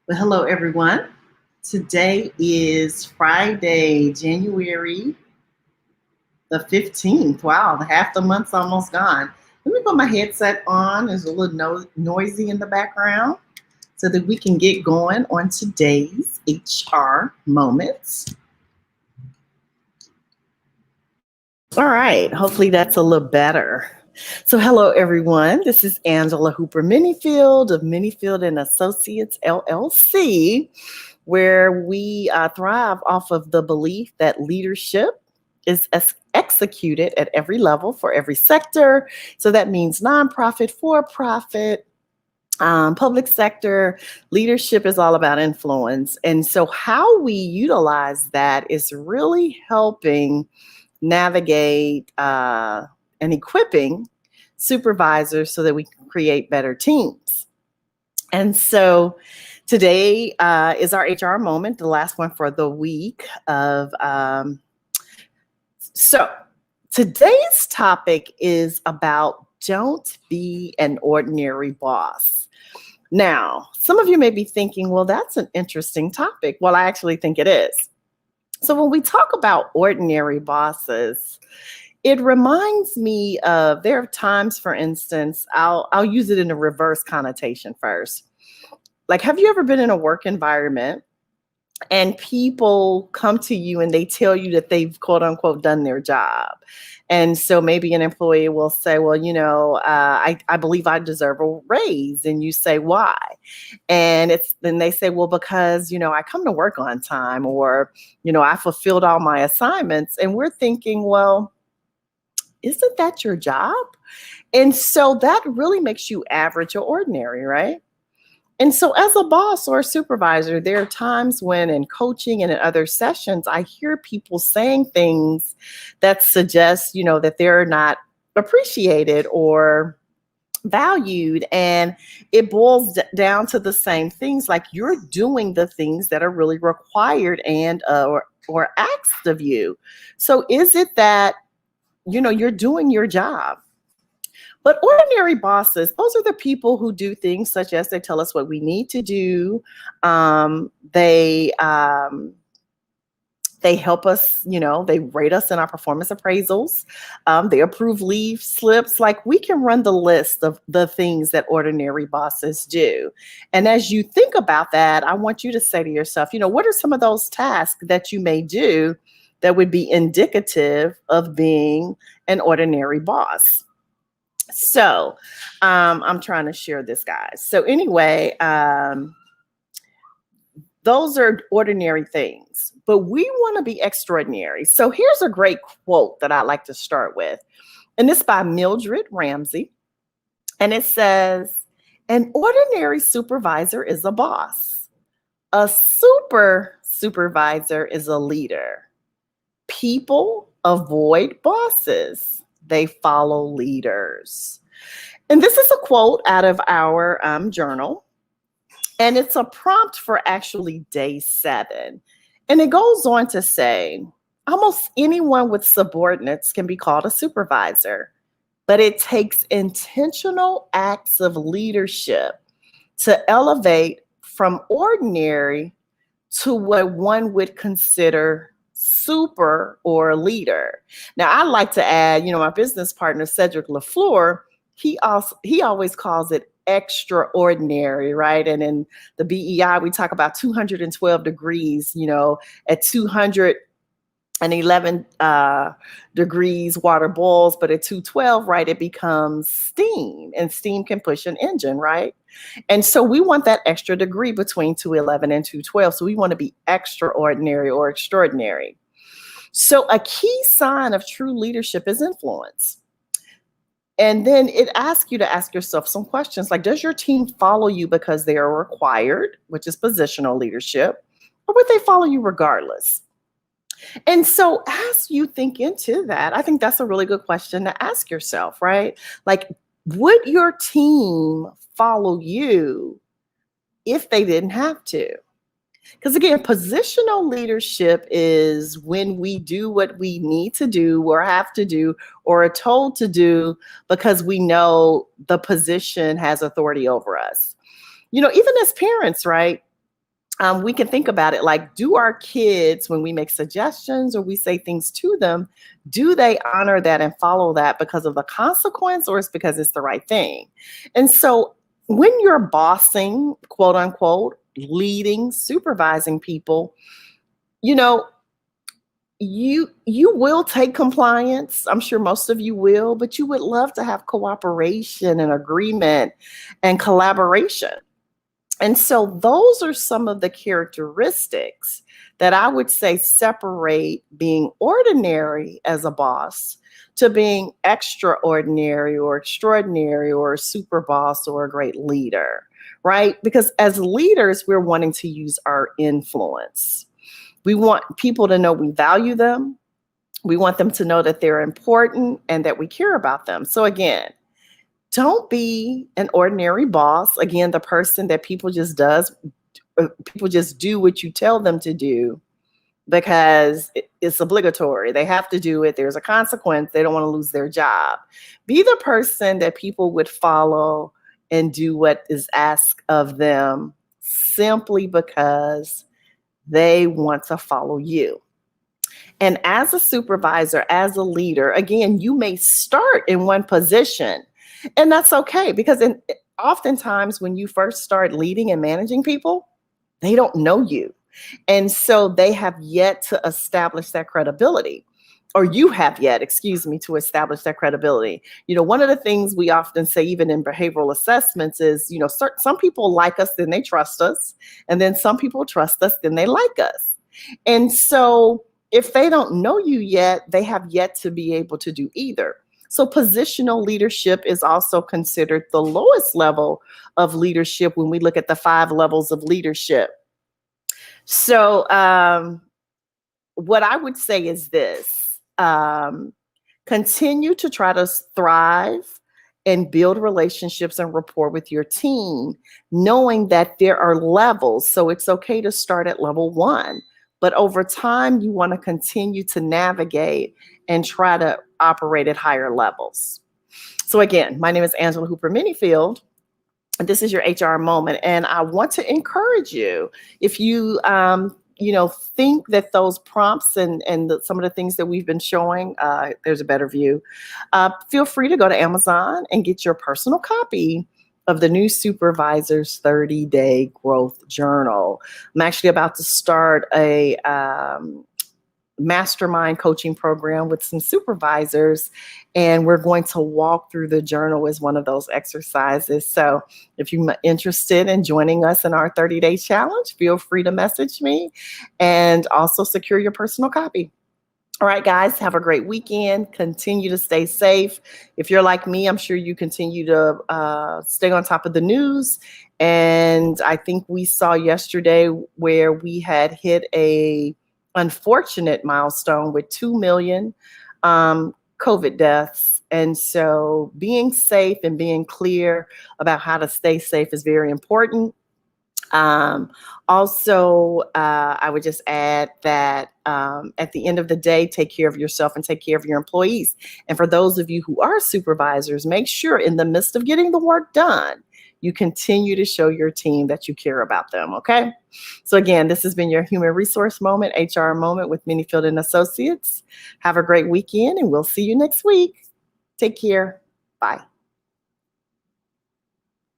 Well, hello, everyone. Today is Friday, January the 15th. Wow, the half the month's almost gone. Let me put my headset on. There's a little noisy in the background so that we can get going on today's HR moments. All right, hopefully that's a little better. So hello, everyone. This is Angela Hooper-Menifield of Menifield and Associates, LLC, where we thrive off of the belief that leadership is executed at every level for every sector. So that means nonprofit, for-profit, public sector. Leadership is all about influence. And so how we utilize that is really helping navigate and equipping supervisors so that we can create better teams. And so today is our HR moment, the last one for the week of. So today's topic is about don't be an ordinary boss. Now, some of you may be thinking, well, that's an interesting topic. Well, I actually think it is. So when we talk about ordinary bosses, it reminds me of, there are times, for instance, I'll use it in a reverse connotation first. Like, have you ever been in a work environment and people come to you and they tell you that they've, quote unquote, done their job? And so maybe an employee will say, well, I believe I deserve a raise. And you say, why? And then they say, well, because, I come to work on time, or, I fulfilled all my assignments. And we're thinking, well, isn't that your job? And so that really makes you average or ordinary, right? And so as a boss or a supervisor, there are times when in coaching and in other sessions, I hear people saying things that suggest, that they're not appreciated or valued. And it boils down to the same things, like you're doing the things that are really required and or asked of you. So is it that, you're doing your job? But ordinary bosses, those are the people who do things such as they tell us what we need to do. They help us, they rate us in our performance appraisals. They approve leave slips. Like, we can run the list of the things that ordinary bosses do. And as you think about that, I want you to say to yourself, what are some of those tasks that you may do that would be indicative of being an ordinary boss? So I'm trying to share this, guys. So anyway, those are ordinary things, but we want to be extraordinary. So here's a great quote that I'd like to start with. And this is by Mildred Ramsey. And it says, an ordinary supervisor is a boss. A super supervisor is a leader. People avoid bosses. They follow leaders. And this is a quote out of our journal. And it's a prompt for actually day 7. And it goes on to say, almost anyone with subordinates can be called a supervisor, but it takes intentional acts of leadership to elevate from ordinary to what one would consider super or leader. Now, I like to add, my business partner, Cedric LaFleur, he always calls it extraordinary, right? And in the BEI, we talk about 212 degrees, at 211 degrees, water boils, but at 212, right, it becomes steam, and steam can push an engine, right? And so we want that extra degree between 211 and 212. So we want to be extraordinary or extraordinary. So a key sign of true leadership is influence. And then it asks you to ask yourself some questions like, does your team follow you because they are required, which is positional leadership, or would they follow you regardless? And so as you think into that, I think that's a really good question to ask yourself, right? Like, would your team follow you if they didn't have to? Because again, positional leadership is when we do what we need to do or have to do or are told to do because we know the position has authority over us. Even as parents, right? we can think about it like, do our kids, when we make suggestions or we say things to them, do they honor that and follow that because of the consequence, or it's because it's the right thing? And so when you're bossing, quote unquote, leading, supervising people, you know, you will take compliance. I'm sure most of you will, but you would love to have cooperation and agreement and collaboration. And so those are some of the characteristics that I would say separate being ordinary as a boss to being extraordinary or extraordinary or a super boss or a great leader, right? Because as leaders, we're wanting to use our influence. We want people to know we value them. We want them to know that they're important and that we care about them. So again, don't be an ordinary boss. Again, the person that people just do what you tell them to do because it's obligatory. They have to do it. There's a consequence. They don't want to lose their job. Be the person that people would follow and do what is asked of them simply because they want to follow you. And as a supervisor, as a leader, again, you may start in one position, and that's okay, because oftentimes when you first start leading and managing people, they don't know you. And so they have yet to establish that credibility, or you have yet, excuse me, to establish that credibility. One of the things we often say, even in behavioral assessments, is, some people like us, then they trust us. And then some people trust us, then they like us. And so if they don't know you yet, they have yet to be able to do either. So positional leadership is also considered the lowest level of leadership when we look at the 5 levels of leadership. So what I would say is this: continue to try to thrive and build relationships and rapport with your team, knowing that there are levels. So it's okay to start at level 1. But over time, you want to continue to navigate and try to operate at higher levels. So again, my name is Angela Hooper-Menifield, and this is your HR moment. And I want to encourage you, if you, think that those prompts and some of the things that we've been showing, there's a better view, feel free to go to Amazon and get your personal copy of the new Supervisor's 30-Day Growth Journal. I'm actually about to start a mastermind coaching program with some supervisors, and we're going to walk through the journal as one of those exercises. So if you're interested in joining us in our 30-day challenge, feel free to message me and also secure your personal copy. All right, guys, have a great weekend. Continue to stay safe. If you're like me, I'm sure you continue to stay on top of the news. And I think we saw yesterday where we had hit a unfortunate milestone with 2 million COVID deaths. And so being safe and being clear about how to stay safe is very important. Also, I would just add that at the end of the day, take care of yourself and take care of your employees. And for those of you who are supervisors, make sure in the midst of getting the work done, you continue to show your team that you care about them, okay? So again, this has been your Human Resource Moment, HR Moment with Menifield and Associates. Have a great weekend, and we'll see you next week. Take care. Bye.